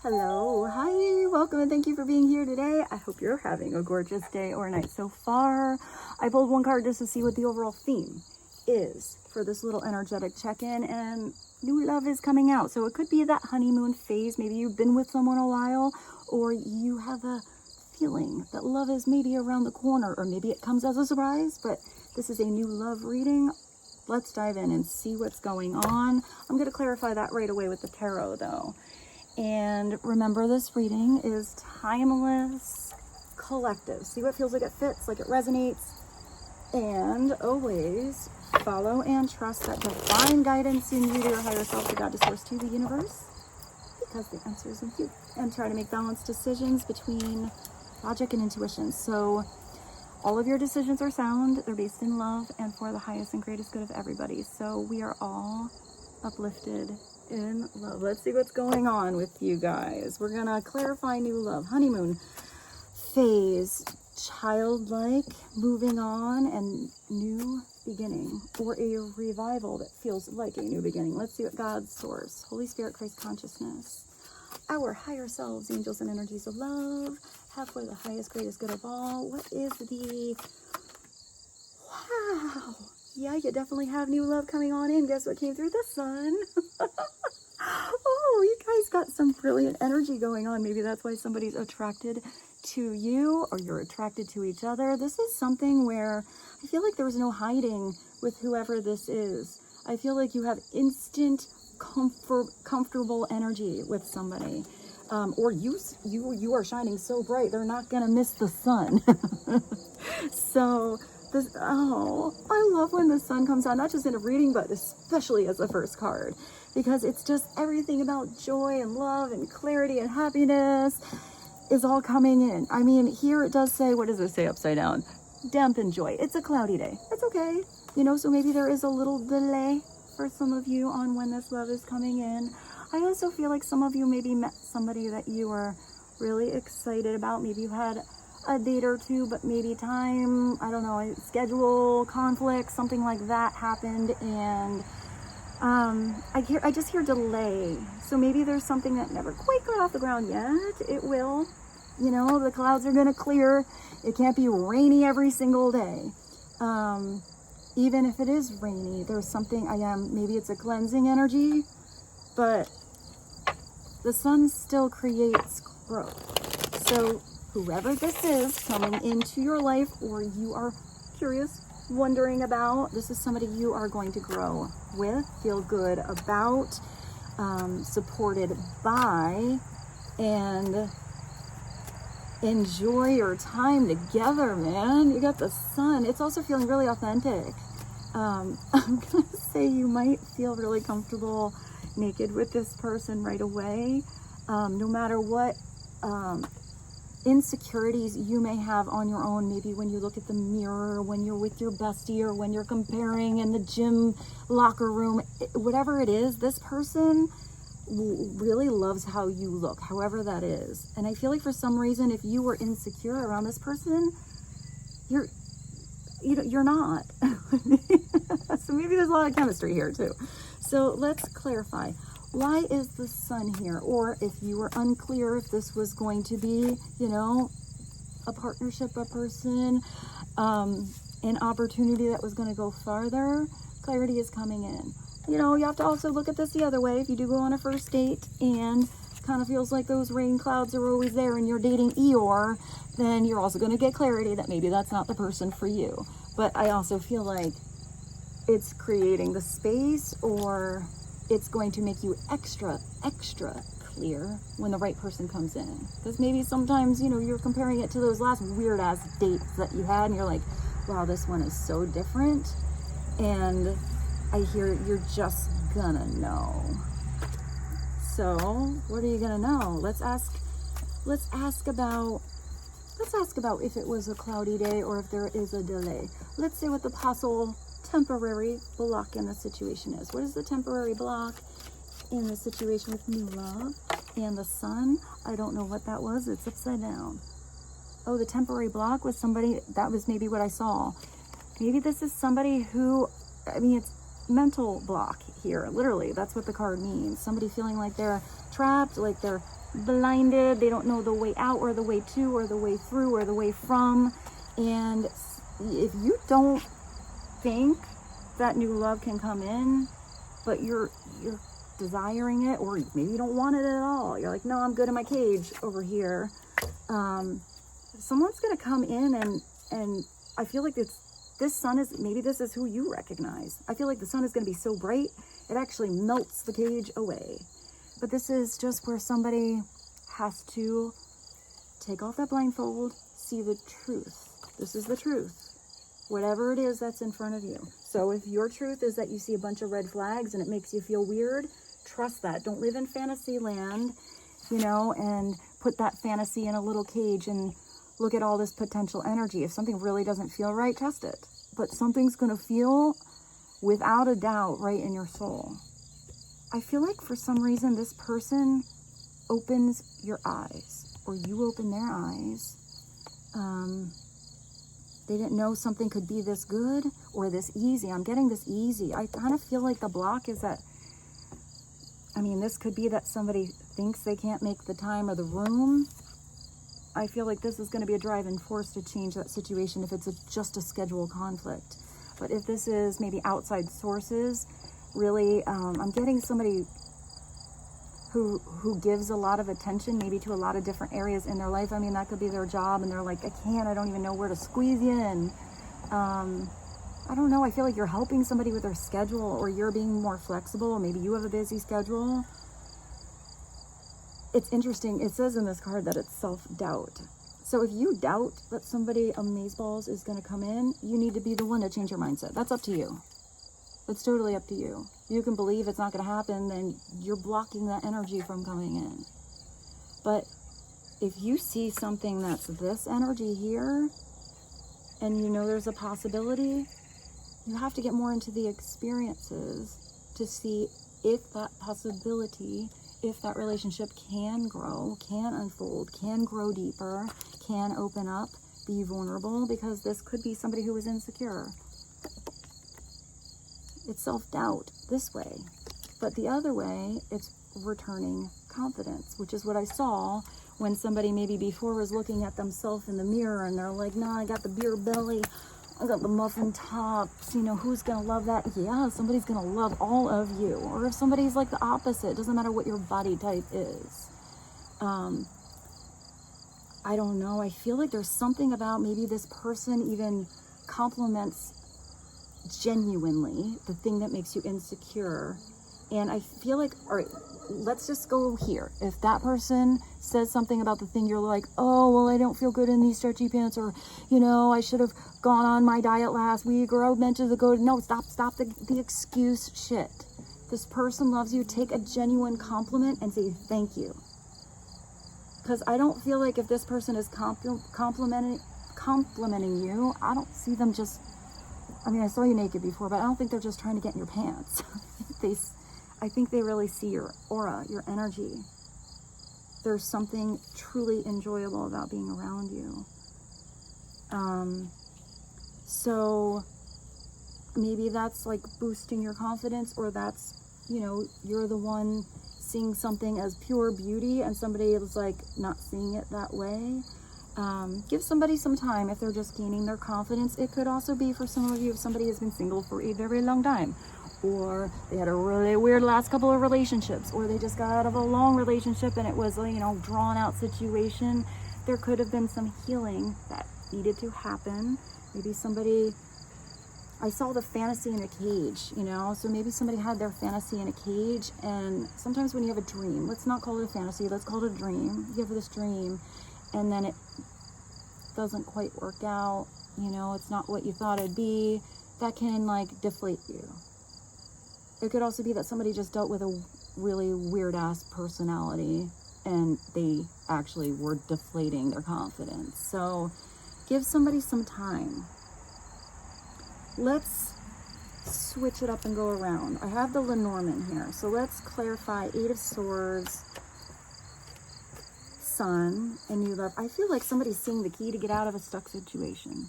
Hello, hi, welcome, and thank you for being here today. I hope you're having a gorgeous day or night so far. I pulled one card just to see what the overall theme is for this little energetic check-in, and new love is coming out. So it could be that honeymoon phase. Maybe you've been with someone a while, or you have a feeling that love is maybe around the corner, or maybe it comes as a surprise, but this is a new love reading. Let's dive in and see what's going on. I'm going to clarify that right away with the tarot, though. And remember, this reading is timeless, collective. See what feels like it fits, like it resonates. And always follow and trust that divine guidance in you, to your higher self, to God, to source, to the universe, because the answer is in you. And try to make balanced decisions between logic and intuition. So all of your decisions are sound. They're based in love and for the highest and greatest good of everybody. So we are all uplifted in love. Let's see what's going on with you guys. We're gonna clarify new love, honeymoon phase, childlike, moving on, and new beginning, or a revival that feels like a new beginning. Let's see what God's source, Holy Spirit, Christ consciousness, our higher selves, angels and energies of love, have for the highest, greatest good of all. What is the wow? Yeah, you definitely have new love coming on in. Guess what came through? The sun. Oh, you guys got some brilliant energy going on. Maybe that's why somebody's attracted to you, or you're attracted to each other. This is something where I feel like there's no hiding with whoever this is. I feel like you have instant comfortable energy with somebody. Or you are shining so bright, they're not gonna miss the sun. So this, oh, I love when the sun comes out, not just in a reading, but especially as the first card, because it's just everything about joy and love and clarity and happiness is all coming in. I mean, here it does say, what does it say upside down? Dampen joy. It's a cloudy day. It's okay. You know, so maybe there is a little delay for some of you on when this love is coming in. I also feel like some of you maybe met somebody that you were really excited about. Maybe you had a date or two, but maybe time, I don't know, schedule conflict, something like that happened, and I just hear delay. So maybe there's something that never quite got off the ground yet. It will. You know, the clouds are going to clear. It can't be rainy every single day. Even if it is rainy, there's something, maybe it's a cleansing energy, but the sun still creates growth. So whoever this is coming into your life, or you are curious, wondering about, this is somebody you are going to grow with, feel good about, supported by, and enjoy your time together, man. You got the sun. It's also feeling really authentic. I'm gonna say you might feel really comfortable naked with this person right away, no matter what insecurities you may have on your own. Maybe when you look at the mirror, when you're with your bestie, or when you're comparing in the gym locker room, whatever it is, this person really loves how you look, however that is. And I feel like for some reason, if you were insecure around this person, you're not. So maybe there's a lot of chemistry here too. So let's clarify. Why is the sun here? Or if you were unclear if this was going to be, you know, a partnership, a person, an opportunity that was going to go farther, clarity is coming in. You know, you have to also look at this the other way. If you do go on a first date and kind of feels like those rain clouds are always there and you're dating Eeyore, then you're also going to get clarity that maybe that's not the person for you. But I also feel like it's creating the space, or it's going to make you extra clear when the right person comes in. Because maybe sometimes, you know, you're comparing it to those last weird ass dates that you had, and you're like, wow, this one is so different. And I hear you're just gonna know. So what are you gonna know? Let's ask about if it was a cloudy day or if there is a delay. Let's see what the possible temporary block in the situation is. What is the temporary block in the situation with new love and the sun? I don't know what that was. It's upside down. Oh, the temporary block was somebody, that was maybe what I saw. Maybe this is somebody who, I mean, it's mental block here. Literally, that's what the card means. Somebody feeling like they're trapped, like they're blinded. They don't know the way out or the way to or the way through or the way from. And if you don't think that new love can come in, but you're desiring it, or maybe you don't want it at all, you're like, no, I'm good in my cage over here, someone's gonna come in, and I feel like this sun is, maybe this is who you recognize. I feel like the sun is gonna be so bright it actually melts the cage away. But this is just where somebody has to take off that blindfold, see the truth. This is the truth, whatever it is that's in front of you. So if your truth is that you see a bunch of red flags and it makes you feel weird, trust that. Don't live in fantasy land, you know, and put that fantasy in a little cage and look at all this potential energy. If something really doesn't feel right, trust it. But something's going to feel, without a doubt, right in your soul. I feel like for some reason this person opens your eyes, or you open their eyes. They didn't know something could be this good or this easy. I'm getting this easy. I kind of feel like the block is that, I mean, this could be that somebody thinks they can't make the time or the room. I feel like this is going to be a driving force to change that situation if it's just a schedule conflict. But if this is maybe outside sources, really, I'm getting somebody who gives a lot of attention maybe to a lot of different areas in their life. I mean, that could be their job, and they're like, I don't even know where to squeeze you in. I don't know, I feel like you're helping somebody with their schedule, or you're being more flexible. Maybe you have a busy schedule. It's interesting, it says in this card that it's self-doubt. So if you doubt that somebody amazeballs is going to come in, you need to be the one to change your mindset. That's up to you. It's totally up to you. You can believe it's not going to happen, then you're blocking that energy from coming in. But if you see something that's this energy here, and you know there's a possibility, you have to get more into the experiences to see if that possibility, if that relationship can grow, can unfold, can grow deeper, can open up, be vulnerable, because this could be somebody who is insecure. It's self-doubt this way. But the other way, it's returning confidence, which is what I saw when somebody maybe before was looking at themselves in the mirror and they're like, nah, I got the beer belly, I got the muffin tops, you know, who's gonna love that? Yeah, somebody's gonna love all of you. Or if somebody's like the opposite, it doesn't matter what your body type is. I don't know, I feel like there's something about maybe this person even compliments genuinely the thing that makes you insecure. And I feel like, all right, let's just go here. If that person says something about the thing you're like, oh, well, I don't feel good in these stretchy pants, or, you know, I should have gone on my diet last week, or I meant to go, no, stop the excuse shit. This person loves you. Take a genuine compliment and say thank you. Because I don't feel like if this person is complimenting you, I don't see them just, I mean, I saw you naked before, but I don't think they're just trying to get in your pants. I think they really see your aura, your energy. There's something truly enjoyable about being around you. So maybe that's like boosting your confidence, or that's, you know, you're the one seeing something as pure beauty and somebody is like not seeing it that way. Give somebody some time if they're just gaining their confidence. It could also be for some of you if somebody has been single for a very long time, or they had a really weird last couple of relationships, or they just got out of a long relationship and it was a, you know, drawn out situation. There could have been some healing that needed to happen. Maybe somebody, I saw the fantasy in a cage, you know, so maybe somebody had their fantasy in a cage. And sometimes when you have a dream, let's not call it a fantasy, let's call it a dream. You have this dream and then it doesn't quite work out, you know, it's not what you thought it'd be. That can like deflate you. It could also be that somebody just dealt with a really weird ass personality and they actually were deflating their confidence. So give somebody some time. Let's switch it up and go around. I have the Lenormand here. So let's clarify 8 of Swords, Sun, and new love. I feel like somebody's seeing the key to get out of a stuck situation.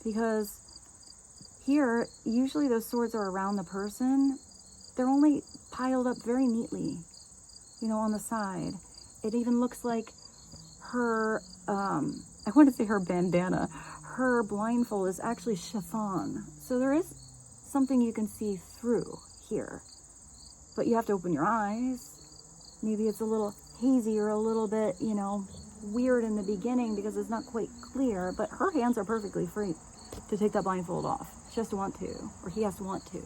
Because here, usually those swords are around the person. They're only piled up very neatly. you know, on the side. It even looks like her, I want to say her bandana, her blindfold is actually chiffon. So there is something you can see through here, but you have to open your eyes. Maybe it's a little hazy or a little bit, you know, weird in the beginning because it's not quite clear, but her hands are perfectly free to take that blindfold off. She has to want to, or he has to want to.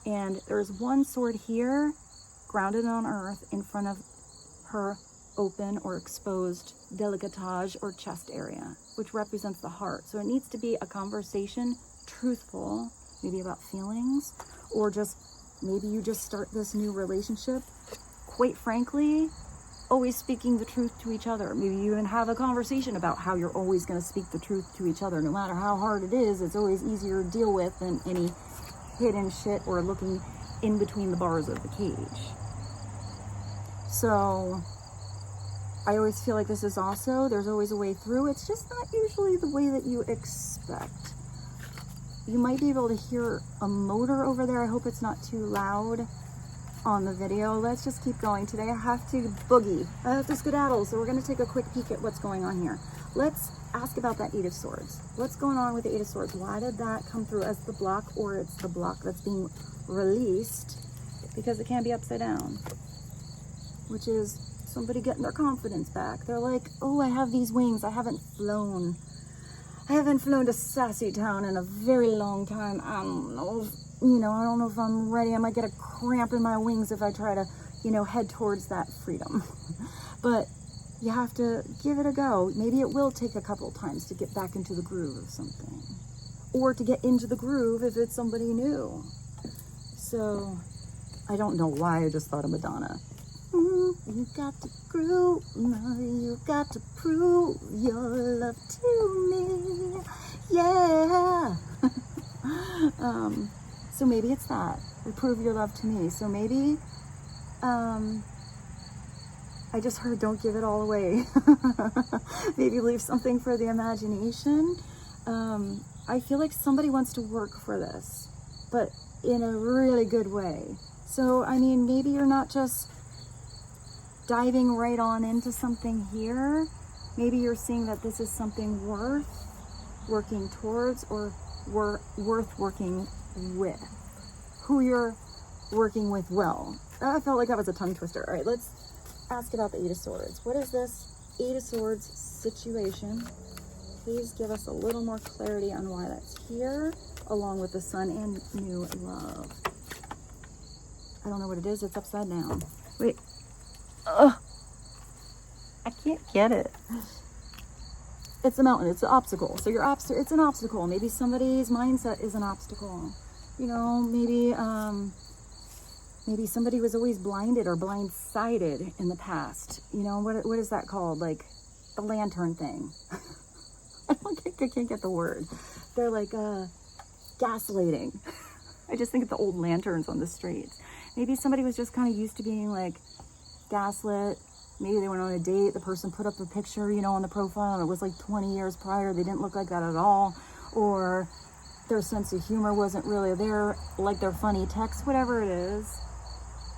And there's one sword here, grounded on earth, in front of her open or exposed décolletage or chest area, which represents the heart. So it needs to be a conversation, truthful, maybe about feelings, or just maybe you just start this new relationship, quite frankly, always speaking the truth to each other. Maybe you even have a conversation about how you're always going to speak the truth to each other. No matter how hard it is, it's always easier to deal with than any hidden shit or looking in between the bars of the cage. So I always feel like this is also, there's always a way through. It's just not usually the way that you expect. You might be able to hear a motor over there. I hope it's not too loud on the video. Let's just keep going. Today I have to boogie. I have to skedaddle. So we're going to take a quick peek at what's going on here. Let's ask about that Eight of Swords. What's going on with the Eight of Swords? Why did that come through as the block, or it's the block that's being released? Because it can be upside down, which is somebody getting their confidence back. They're like, oh, I have these wings. I haven't flown to Sassy Town in a very long time. I don't know if I'm ready. I might get a cramp in my wings if I try to, head towards that freedom. But you have to give it a go. Maybe it will take a couple times to get back into the groove of something, or to get into the groove if it's somebody new. So I don't know why I just thought of Madonna. You got to groove, you got to prove your love to me, yeah. So maybe it's that, prove your love to me. So maybe, I just heard don't give it all away. Maybe leave something for the imagination. I feel like somebody wants to work for this, but in a really good way. So, I mean, maybe you're not just diving right on into something here. Maybe you're seeing that this is something worth working towards, or worth working with. Who you're working with well. I felt like that was a tongue twister. All right, let's ask about the Eight of Swords. What is this Eight of Swords situation? Please give us a little more clarity on why that's here, along with the Sun and new love. I don't know what it is. It's upside down. Wait. I can't get it. It's a mountain. It's an obstacle. So it's an obstacle. Maybe somebody's mindset is an obstacle. Maybe somebody was always blinded or blindsided in the past. What is that called? Like the lantern thing. I can't get the word. They're like gaslighting. I just think of the old lanterns on the streets. Maybe somebody was just kind of used to being like gaslit. Maybe they went on a date. The person put up a picture, on the profile, and it was like 20 years prior. They didn't look like that at all. Or their sense of humor wasn't really there, like their funny text, whatever it is.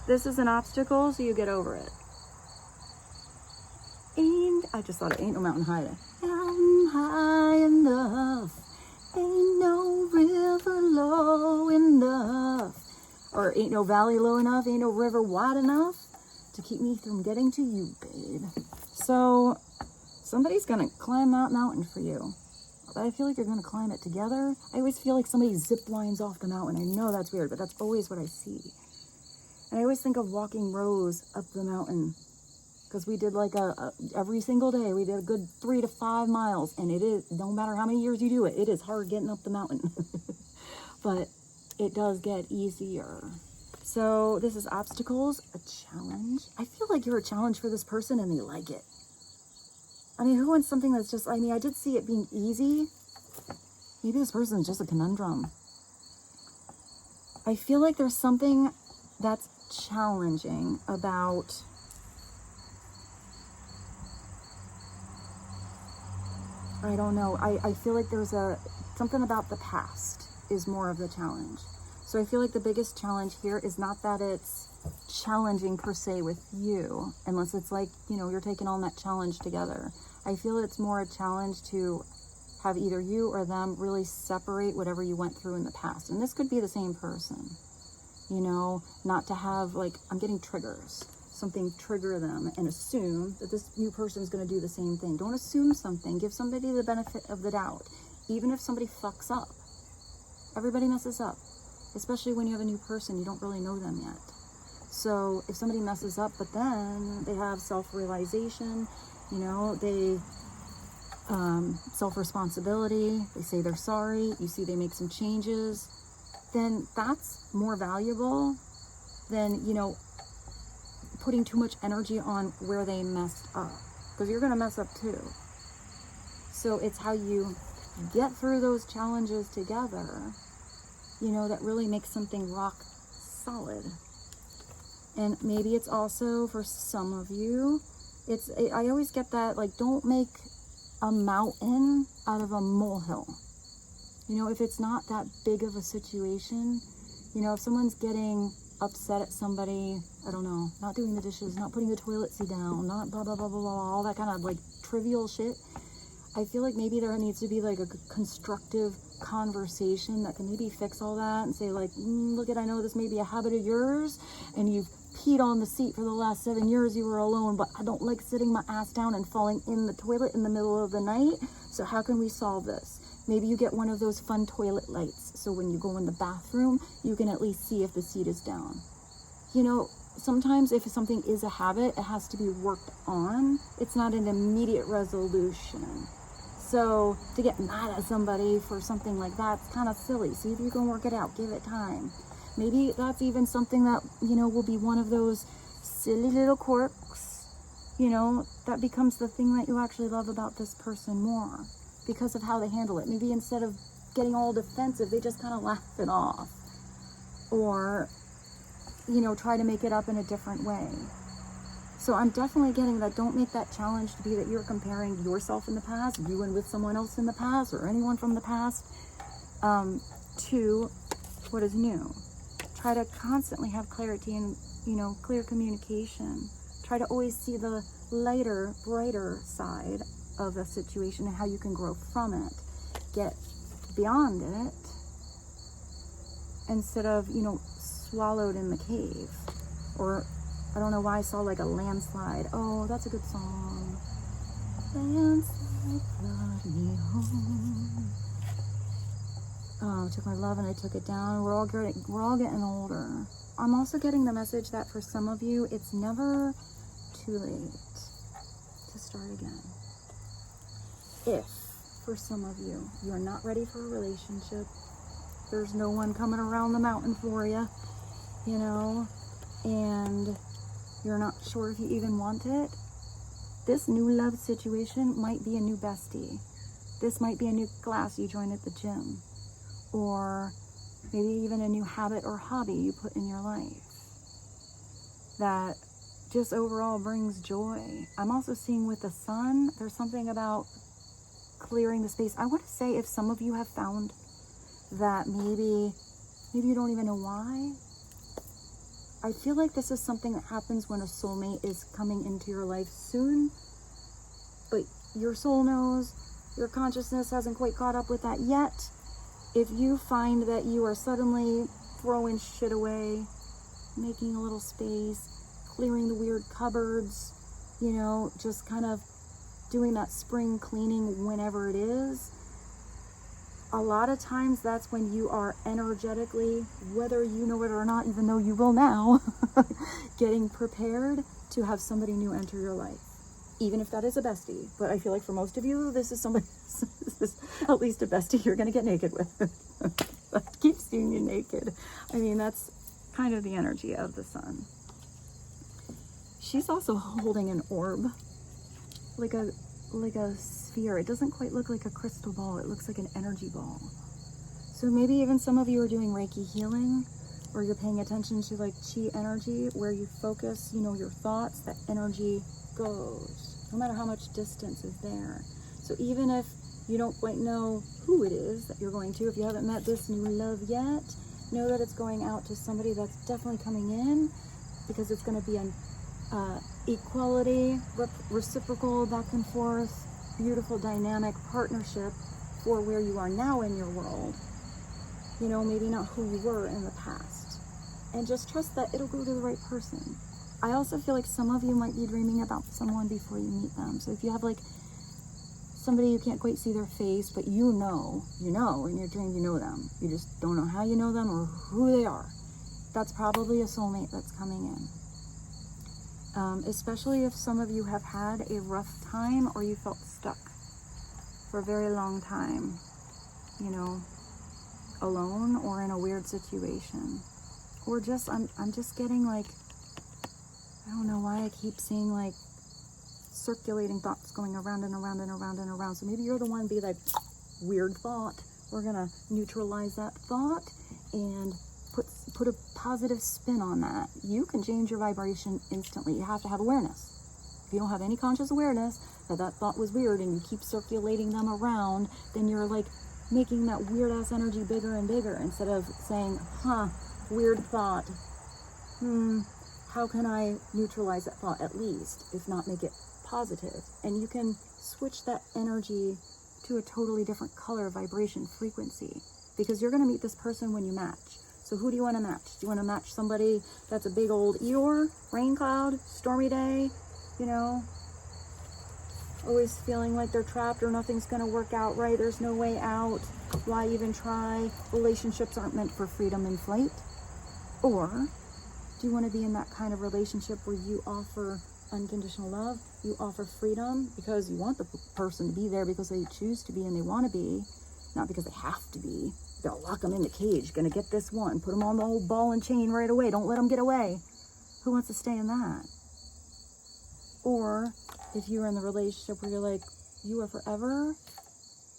This is an obstacle, so you get over it. And I just thought it ain't no mountain high. Mountain high enough, ain't no river low enough, or ain't no valley low enough, ain't no river wide enough to keep me from getting to you, babe. So somebody's gonna climb that mountain for you. But I feel like you're gonna climb it together. I always feel like somebody zip lines off the mountain. I know that's weird, but that's always what I see. And I always think of walking Rose up the mountain, because we did like every single day, we did a good 3 to 5 miles, and it is, no matter how many years you do it, it is hard getting up the mountain. But it does get easier. So this is obstacles, a challenge. I feel like you're a challenge for this person and they like it. I mean, who wants something that's just, I did see it being easy. Maybe this person's just a conundrum. I feel like there's something that's challenging about I don't know. I feel like there's something about the past is more of the challenge. So I feel like the biggest challenge here is not that it's challenging per se with you, unless it's like, you know, you're taking on that challenge together. I feel it's more a challenge to have either you or them really separate whatever you went through in the past. And this could be the same person, you know, not to have like, I'm getting triggers, something trigger them and assume that this new person is going to do the same thing. Don't assume something. Give somebody the benefit of the doubt. Even if somebody fucks up, everybody messes up, especially when you have a new person, you don't really know them yet. So if somebody messes up, but then they have self-realization, you know, they self-responsibility, they say they're sorry, you see they make some changes, then that's more valuable than, you know, putting too much energy on where they messed up, because you're going to mess up too. So it's how you get through those challenges together, you know, that really makes something rock solid. And maybe it's also for some of you, I always get that, like, don't make a mountain out of a molehill. You know, if it's not that big of a situation, you know, if someone's getting upset at somebody, I don't know, not doing the dishes, not putting the toilet seat down, not blah, blah, blah, blah, blah, all that kind of like trivial shit, I feel like maybe there needs to be like a constructive conversation that can maybe fix all that and say like, look, I know this may be a habit of yours and you've peed on the seat for the last 7 years you were alone, but I don't like sitting my ass down and falling in the toilet in the middle of the night. So how can we solve this? Maybe you get one of those fun toilet lights, so when you go in the bathroom, you can at least see if the seat is down. You know, sometimes if something is a habit, it has to be worked on. It's not an immediate resolution. So to get mad at somebody for something like that's kind of silly. See if you can work it out. Give it time. Maybe that's even something that, you know, will be one of those silly little quirks, you know, that becomes the thing that you actually love about this person more because of how they handle it. Maybe instead of getting all defensive, they just kind of laugh it off, or, you know, try to make it up in a different way. So I'm definitely getting that. Don't make that challenge to be that you're comparing yourself in the past, you and with someone else in the past, or anyone from the past, to what is new. Try to constantly have clarity and, you know, clear communication. Try to always see the lighter, brighter side of the situation and how you can grow from it. Get beyond it instead of, you know, swallowed in the cave. Or I don't know why I saw like a landslide. Oh, that's a good song. Landslide brought me home. Oh, I took my love and I took it down. We're all getting older. I'm also getting the message that for some of you, it's never too late to start again. If, for some of you, you're not ready for a relationship, there's no one coming around the mountain for you, you know, and you're not sure if you even want it, this new love situation might be a new bestie. This might be a new class you join at the gym, or maybe even a new habit or hobby you put in your life that just overall brings joy. I'm also seeing with the sun, there's something about clearing the space. I want to say if some of you have found that maybe you don't even know why. I feel like this is something that happens when a soulmate is coming into your life soon, but your soul knows, your consciousness hasn't quite caught up with that yet. If you find that you are suddenly throwing shit away, making a little space, clearing the weird cupboards, you know, just kind of doing that spring cleaning whenever it is, a lot of times that's when you are energetically, whether you know it or not, even though you will now, getting prepared to have somebody new enter your life. Even if that is a bestie. But I feel like for most of you, this is somebody, this is at least a bestie you're going to get naked with. That keeps seeing you naked. I mean, that's kind of the energy of the sun. She's also holding an orb, like a sphere. It doesn't quite look like a crystal ball. It looks like an energy ball. So maybe even some of you are doing Reiki healing, or you're paying attention to like chi energy, where you focus, you know, your thoughts, that energy goes, no matter how much distance is there. So even if you don't quite know who it is that you're going to, if you haven't met this new love yet, know that it's going out to somebody that's definitely coming in, because it's going to be an equality, reciprocal, back and forth, beautiful dynamic partnership for where you are now in your world. You know, maybe not who you were in the past. And just trust that it'll go to the right person. I also feel like some of you might be dreaming about someone before you meet them. So if you have like somebody you can't quite see their face, but you know in your dream you know them. You just don't know how you know them or who they are. That's probably a soulmate that's coming in. Especially if some of you have had a rough time or you felt stuck for a very long time, you know, alone or in a weird situation. Or just, I'm just getting like, I don't know why I keep seeing like circulating thoughts going around and around and around and around. So maybe you're the one be like, weird thought. We're gonna neutralize that thought and put a positive spin on that. You can change your vibration instantly. You have to have awareness. If you don't have any conscious awareness that thought was weird and you keep circulating them around, then you're like making that weird ass energy bigger and bigger instead of saying, weird thought. How can I neutralize that thought at least, if not make it positive? And you can switch that energy to a totally different color, vibration, frequency, because you're going to meet this person when you match. So who do you want to match? Do you want to match somebody that's a big old Eeyore, rain cloud, stormy day, you know, always feeling like they're trapped or nothing's going to work out right, there's no way out, why even try? Relationships aren't meant for freedom and flight. Or do you want to be in that kind of relationship where you offer unconditional love, you offer freedom because you want the person to be there because they choose to be and they want to be, not because they have to be. They'll lock them in the cage, gonna get this one, put them on the whole ball and chain right away, don't let them get away. Who wants to stay in that? Or if you're in the relationship where you're like, you are forever,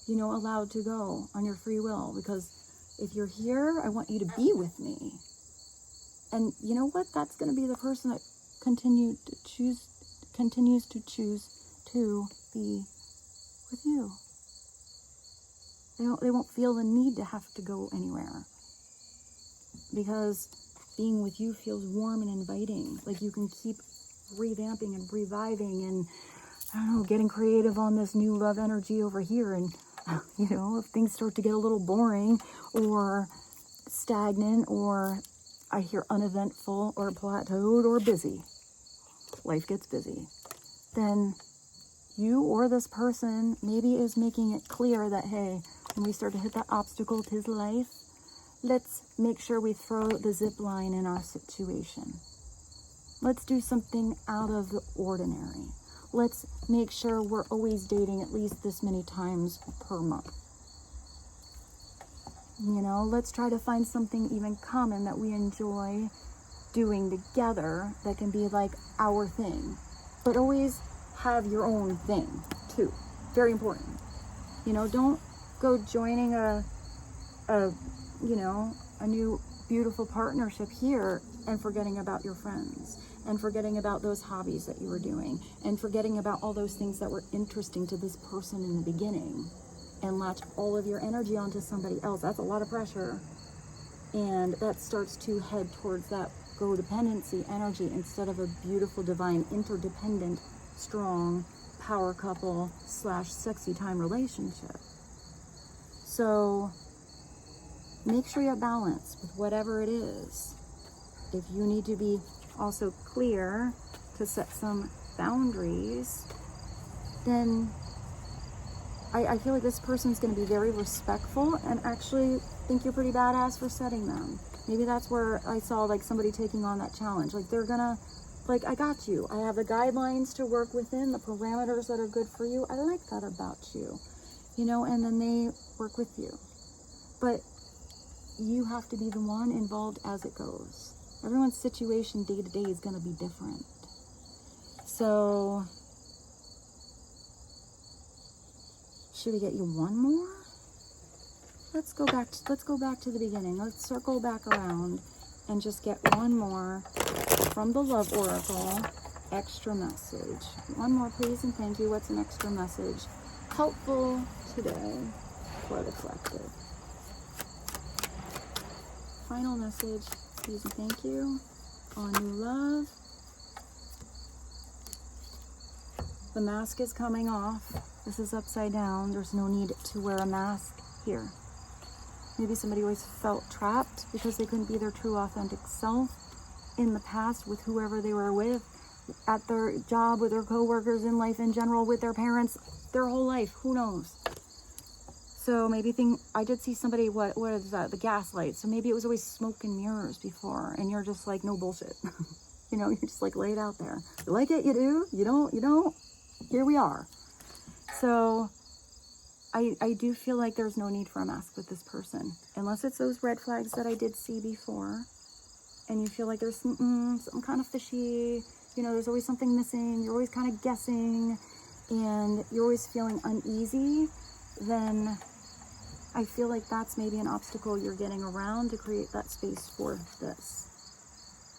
you know, allowed to go on your free will, because if you're here, I want you to be with me. And you know what? That's going to be the person that continues to choose to be with you. They won't feel the need to have to go anywhere, because being with you feels warm and inviting. Like you can keep revamping and reviving and, I don't know, getting creative on this new love energy over here. And, you know, if things start to get a little boring or stagnant, or I hear uneventful or plateaued or busy, life gets busy, then you or this person maybe is making it clear that, hey, when we start to hit that obstacle, 'tis life, let's make sure we throw the zip line in our situation. Let's do something out of the ordinary. Let's make sure we're always dating at least this many times per month. You know, let's try to find something even common that we enjoy doing together that can be like our thing. But always have your own thing too. Very important. You know, don't go joining a new beautiful partnership here and forgetting about your friends, and forgetting about those hobbies that you were doing, and forgetting about all those things that were interesting to this person in the beginning, and latch all of your energy onto somebody else. That's a lot of pressure. And that starts to head towards that codependency energy instead of a beautiful, divine, interdependent, strong power couple / sexy time relationship. So make sure you have balance with whatever it is. If you need to be also clear to set some boundaries, then I feel like this person's going to be very respectful and actually think you're pretty badass for setting them. Maybe that's where I saw like somebody taking on that challenge. Like they're gonna, like, I got you. I have the guidelines to work within, the parameters that are good for you. I like that about you, you know, and then they work with you. But you have to be the one involved as it goes. Everyone's situation day to day is going to be different. So should we get you one more? Let's go back to the beginning. Let's circle back around and just get one more from the Love Oracle. Extra message. One more, please, and thank you. What's an extra message helpful today for the collective? final message, please and thank you, on new love. The mask is coming off. This is upside down. There's no need to wear a mask here. Maybe somebody always felt trapped because they couldn't be their true authentic self in the past with whoever they were with, at their job, with their coworkers, in life in general, with their parents, their whole life. Who knows? So maybe I did see somebody, what is that? The gaslight. So maybe it was always smoke and mirrors before, and you're just like, no bullshit. You know, you're just like laid out there. You like it, you do. You don't. Here we are. So I do feel like there's no need for a mask with this person, unless it's those red flags that I did see before, and you feel like there's something kind of fishy. You know, there's always something missing. You're always kind of guessing, and you're always feeling uneasy. Then I feel like that's maybe an obstacle you're getting around to create that space for this.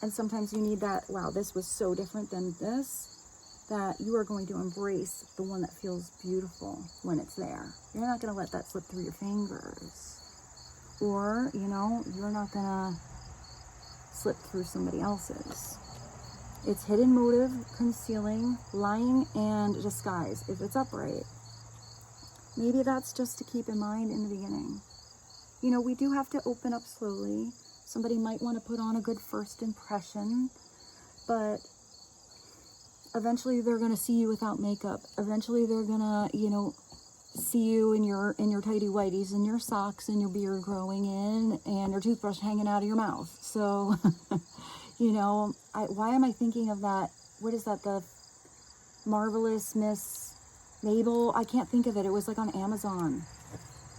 And sometimes you need that, wow, this was so different than this, that you are going to embrace the one that feels beautiful when it's there. You're not going to let that slip through your fingers. Or, you know, you're not going to slip through somebody else's. It's hidden motive, concealing, lying, and disguise. If it's upright, maybe that's just to keep in mind in the beginning. You know, we do have to open up slowly. Somebody might want to put on a good first impression, but eventually they're going to see you without makeup. Eventually they're going to, you know, see you in your tighty whities and your socks and your beard growing in and your toothbrush hanging out of your mouth. So, you know, why am I thinking of that? What is that? The Marvelous Miss Mabel? I can't think of it. It was like on Amazon.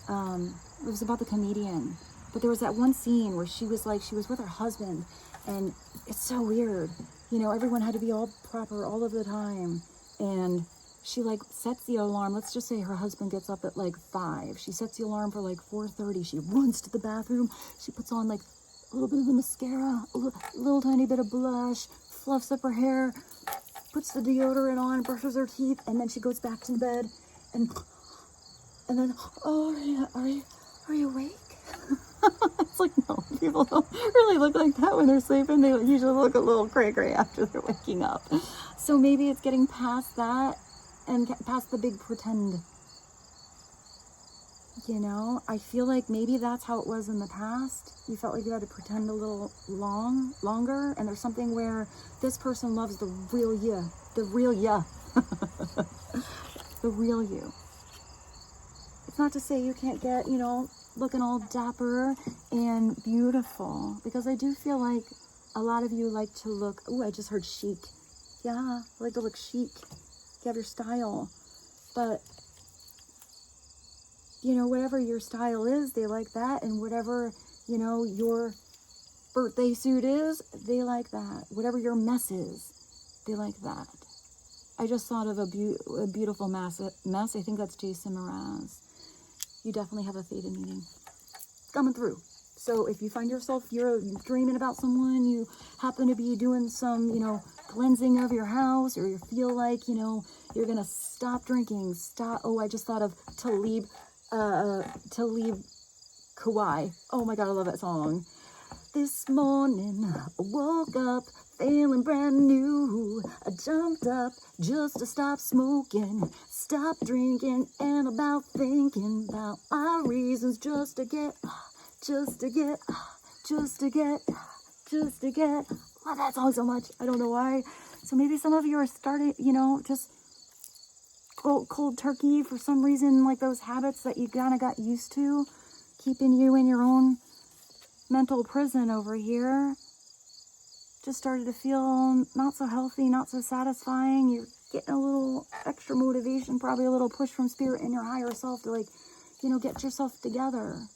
It was about the comedian. But there was that one scene where she was with her husband, and it's so weird. You know, everyone had to be all proper all of the time. And she like sets the alarm. Let's just say her husband gets up at like 5. She sets the alarm for like 4:30. She runs to the bathroom. She puts on like a little bit of the mascara, a little tiny bit of blush, fluffs up her hair, puts the deodorant on, brushes her teeth, and then she goes back to bed. And then, oh, are you awake? It's like, no, people don't really look like that when they're sleeping. They usually look a little cray-cray after they're waking up. So maybe it's getting past that and past the big pretend. You know, I feel like maybe that's how it was in the past. You felt like you had to pretend a little longer, and there's something where this person loves the real you. The real you. The real you. It's not to say you can't get, you know, looking all dapper and beautiful, because I do feel like a lot of you like to look, I just heard chic. Yeah, I like to look chic. You have your style. But, you know, whatever your style is, they like that. And whatever, you know, your birthday suit is, they like that. Whatever your mess is, they like that. I just thought of a beautiful mess. I think that's Jason Mraz. You definitely have a theta meeting coming through. So if you find yourself, you're dreaming about someone, you happen to be doing some, you know, cleansing of your house, or you feel like, you know, you're going to stop drinking, I just thought of Talib Kweli. Oh my God, I love that song. This morning, I woke up feeling brand new. I jumped up just to stop smoking, stop drinking, and about thinking about my reasons just to get. Love that song so much. I don't know why. So maybe some of you are starting, you know, just cold turkey for some reason, like those habits that you kind of got used to, keeping you in your own mental prison over here, just started to feel not so healthy, not so satisfying. You're getting a little extra motivation, probably a little push from spirit and your higher self to, like, you know, get yourself together.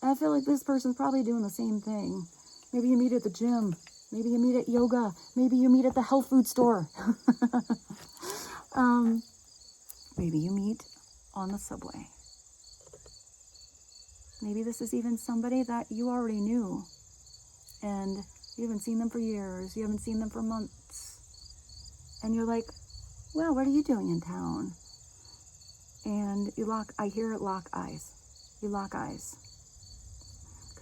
And I feel like this person's probably doing the same thing. Maybe you meet at the gym. Maybe you meet at yoga. Maybe you meet at the health food store. Maybe you meet on the subway. Maybe this is even somebody that you already knew, and you haven't seen them for years. You haven't seen them for months. And you're like, well, what are you doing in town? And I hear lock eyes. You lock eyes.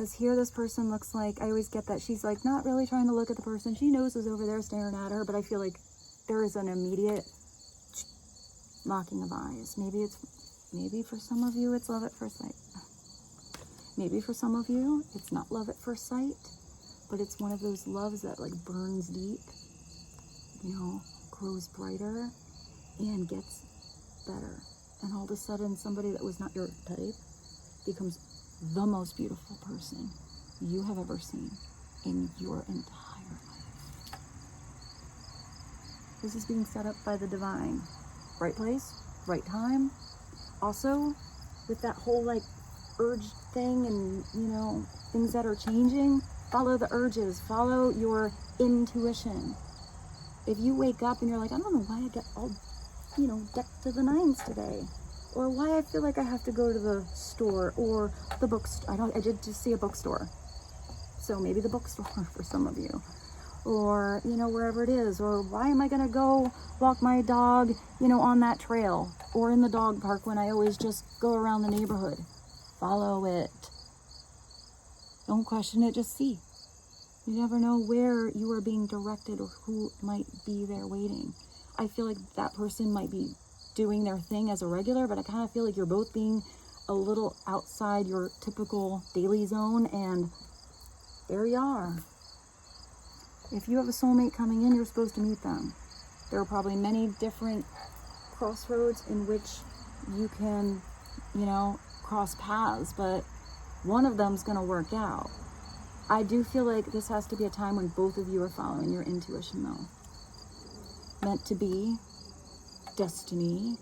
Because here this person looks like, I always get that she's like not really trying to look at the person. She knows is over there staring at her, but I feel like there is an immediate locking of eyes. Maybe for some of you it's love at first sight. Maybe for some of you it's not love at first sight, but it's one of those loves that like burns deep, you know, grows brighter and gets better. And all of a sudden somebody that was not your type becomes the most beautiful person you have ever seen in your entire life. This is being set up by the divine. Right place, right time. Also, with that whole like urge thing and, you know, things that are changing, follow the urges, follow your intuition. If you wake up and you're like, I don't know why I get all, you know, decked to the nines today, or why I feel like I have to go to the store or the bookstore. I did just see a bookstore. So maybe the bookstore for some of you, or, you know, wherever it is, or why am I going to go walk my dog, you know, on that trail or in the dog park when I always just go around the neighborhood. Follow it. Don't question it, just see. You never know where you are being directed or who might be there waiting. I feel like that person might be doing their thing as a regular, but I kind of feel like you're both being a little outside your typical daily zone, and there you are. If you have a soulmate coming in, you're supposed to meet them. There are probably many different crossroads in which you can, you know, cross paths, but one of them's going to work out. I do feel like this has to be a time when both of you are following your intuition, though. Meant to be, destiny,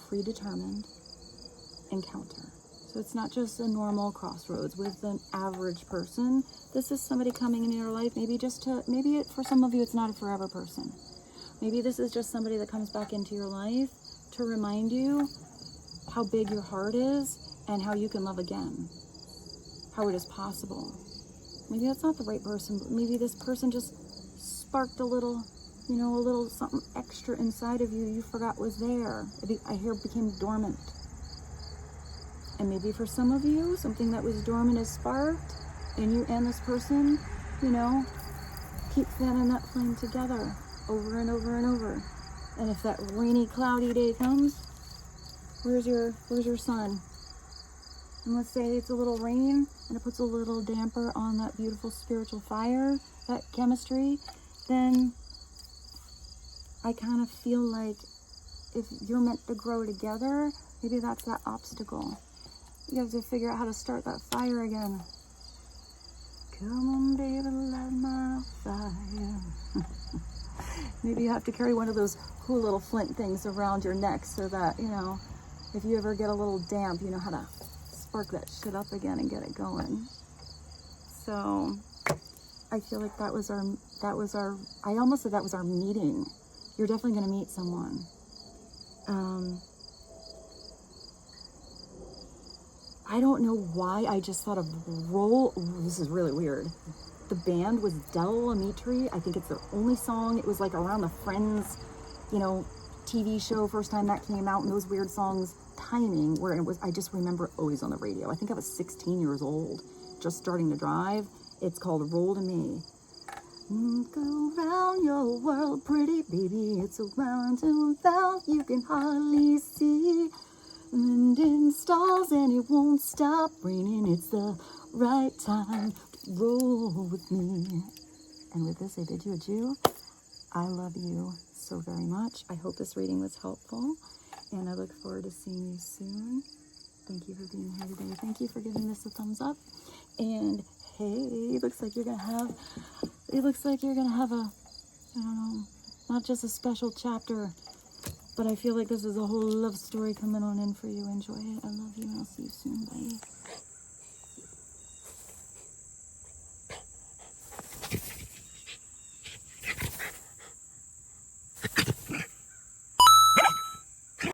predetermined, encounter. So it's not just a normal crossroads with an average person. This is somebody coming into your life, maybe for some of you it's not a forever person. Maybe this is just somebody that comes back into your life to remind you how big your heart is and how you can love again, how it is possible. Maybe that's not the right person, but maybe this person just sparked a little, you know, a little something extra inside of you forgot was there. I hear it became dormant. And maybe for some of you, something that was dormant is sparked, and you and this person, you know, keep fanning that flame together over and over and over. And if that rainy, cloudy day comes, where's your sun? And let's say it's a little rain and it puts a little damper on that beautiful spiritual fire, that chemistry, then I kind of feel like if you're meant to grow together, maybe that's that obstacle. You have to figure out how to start that fire again. Come on, baby, light my fire. Maybe you have to carry one of those cool little flint things around your neck so that, you know, if you ever get a little damp, you know how to spark that shit up again and get it going. So I feel like that was our, I almost said that was our meeting. You're definitely going to meet someone. I don't know why I just thought of this is really weird. The band was Del Amitri. I think it's their only song. It was like around the Friends, you know, TV show, first time that came out, and those weird songs timing where it was, I just remember it always on the radio. I think I was 16 years old, just starting to drive. It's called Roll to Me. Go round your world, pretty baby. It's around and around, you can hardly see. Wind installs and it won't stop raining. It's the right time to roll with me. And with this, I bid you adieu. I love you so very much. I hope this reading was helpful, and I look forward to seeing you soon. Thank you for being here today. Thank you for giving this a thumbs up. And hey, it looks like you're gonna have a, I don't know, not just a special chapter, but I feel like this is a whole love story coming on in for you. Enjoy it. I love you, and I'll see you soon. Bye.